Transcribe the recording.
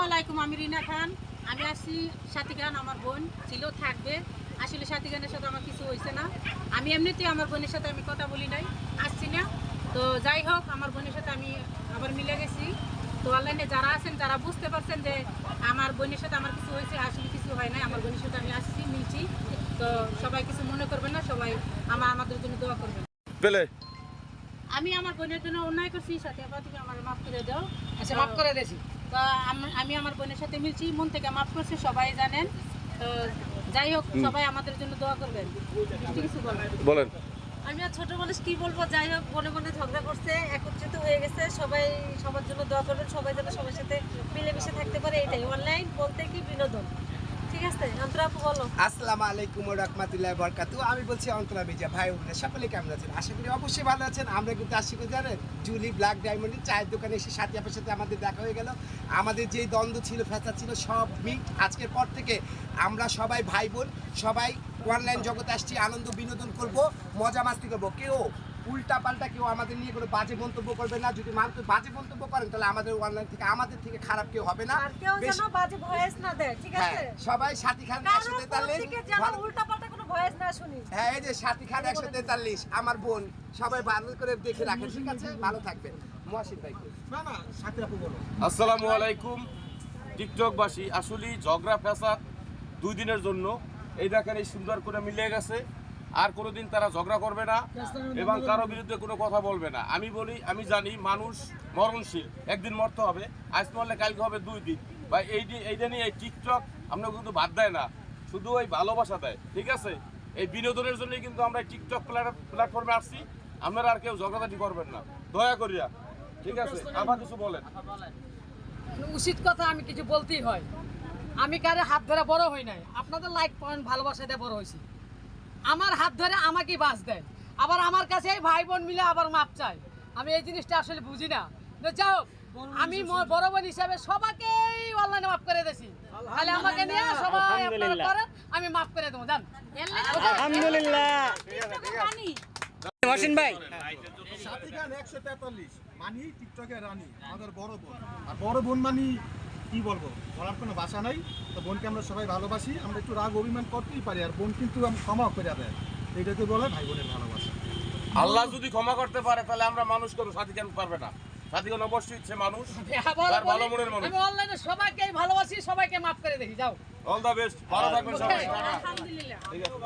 আলাইকুম, আমি রিনা খান। আমি আসছি সাথী খান, আমার বোন ছিল, থাকবে। আসলে সাথী খানের সাথে আমার কিছু হয়েছে না। আমি এমনিতেই আমার বোনের সাথে আমি কথা বলি নাই, আসছি না। তো যাই হোক, আমার বোনের সাথে আমি আবার মিলে গেছি। তো অনলাইনে যারা আছেন তারা বুঝতে পারছেন যে আমার বোনের সাথে আমার কিছু হয়েছে, আসলে কিছু হয় নাই। আমার বোনের সাথে আমি আসছি, মিলছি। তো সবাই কিছু মনে করবেন না, সবাই আমাদের জন্য দোয়া করবেন। আমি আমার বোনের জন্য অন্যায় করছি, সাথে তুমি আমার মাফ করে দাও। আচ্ছা, মাফ করে দিয়েছি। তো আমি আমার বোনের সাথে মিলছি, মন থেকে মাফ করছি, সবাই জানেন। তো যাই হোক, সবাই আমাদের জন্য দোয়া করবেন। কিছু বলেন। আমি আর ছোট মানুষ কি বলবো, যাই হোক বনে বনে ঝগড়া করছে, একত্রিত হয়ে গেছে, সবাই সবার জন্য দোয়া করবেন, সবাই যেন সবার সাথে মিলেমিশে থাকতে পারে, এটাই। অনলাইন বলতে কি বিনোদন, ঠিক আছে? অন্তরা আপু বলো। আসসালামু আলাইকুম ওয়া রাহমাতুল্লাহি ওয়া বারাকাতুহু। আমি বলছি অন্তরা মির্জা। ভাই বোনেরা সকলে কেমন আছেন? আশা করি অবশ্যই ভালো আছেন। আমরা কিন্তু আসছি কোথায় জানেন? জুলি ব্ল্যাক ডায়মন্ডের চায়ের দোকানে এসে সাথী আপুর সাথে আমাদের দেখা হয়ে গেল। আমাদের যেই দ্বন্দ্ব ছিল, ফ্যাসাদ ছিল, সব মিট। আজকের পর থেকে আমরা সবাই ভাই বোন, সবাই অনলাইন জগতে আসছি, আনন্দ বিনোদন করব, মজা মাস্তি করবো। কেউ উল্টা পাল্টা কেউ আমাদের নিয়ে কোনো বাজে মন্তব্য করবে না। যদি বাজে মন্তব্য করেন তাহলে আমাদের অনলাইন থেকে আমাদের থেকে খারাপ কেউ হবে না। আর কেউ যেন বাজে ভয়েস না দেয়, ঠিক আছে? সবাই সাথী খান 143 উল্টা পাল্টা কোনো ভয়েস না শুনি। হ্যাঁ, এই যে সাথী খান 143 আমার বোন, সবাই ভালো করে দেখে রাখেন, ঠিক আছে? ভালো থাকবেন। মুয়াশির ভাই না সাথী আপু বলো। আসসালামু আলাইকুম টিকটকবাসী। আসলে ঝগড়া ফ্যাসাদ 2 দিনের জন্য। এই দেখেন, এই সুন্দর করে মিলে গেছে। আর কোনোদিন তারা ঝগড়া করবে না এবং কারো বিরুদ্ধে কোনো কথা বলবে না। আমি জানি মানুষ মরণশীল, একদিন মরতে হবে। আজ মরলে কালকে হবে 2 দিন। বা এইটা নিয়ে এই টিকটক আমরা কিন্তু বাদ দেয় না, শুধু ওই ভালোবাসা দেয়, ঠিক আছে? এই বিনোদনের জন্যই কিন্তু আমরা টিকটক প্ল্যাটফর্মে আসছি। আপনারা আর কেউ ঝগড়াঝাটি করবেন না, দয়া করিয়া, ঠিক আছে? আবার কিছু বলেন। উচিত কথা আমি কিছু বলতেই হয়। আমি কারে হাত ধরে বড় হই নাই, আপনাদের লাইক পয়েন্ট ভালোবাসা দিয়ে বড় হয়েছি। আমার হাত ধরে আমাকে বাস দেয়, আবার আমার কাছে এই ভাই বোন মিলে আবার মাপ চায়। আমি এই জিনিসটা আসলে বুঝি না। যাই হোক, আমি বড় বোন হিসাবে সবাইকেই অনলাইনে মাফ করে দিয়েছি। তাহলে আমাকে নিয়ে সবাই আপনারা করেন, আমি মাফ করে দেবো। জান, আলহামদুলিল্লাহ। মহসিন ভাই, সাথী খান 143 মানি টিকটকের রানী, আমাদের বড় বোন। আর বড় বোন মানি কি বলবো, বলার কোনো ভাষা নাই। তো বোনকে আমরা সবাই ভালোবাসি, আমরা একটু রাগ অভিমান করতেই পারি, আর বোন কিন্তু ক্ষমা করে দেয়। এইটাকে বলে ভাই বোনের ভালোবাসা। আল্লাহ যদি ক্ষমা করতে পারে তাহলে আমরা মানুষ করবো, সাথী কেন পারবে না? সাথী কেন অবশ্যই ইচ্ছে মানুষ, তার ভালো মনের মানুষ। আমি অনলাইনে সবাইকে ভালোবাসি, সবাইকে মাফ করে দেখি। যাও, অল দ্য বেস্ট, ভালো থাকবেন সবাই। আলহামদুলিল্লাহ। ঠিক আছে।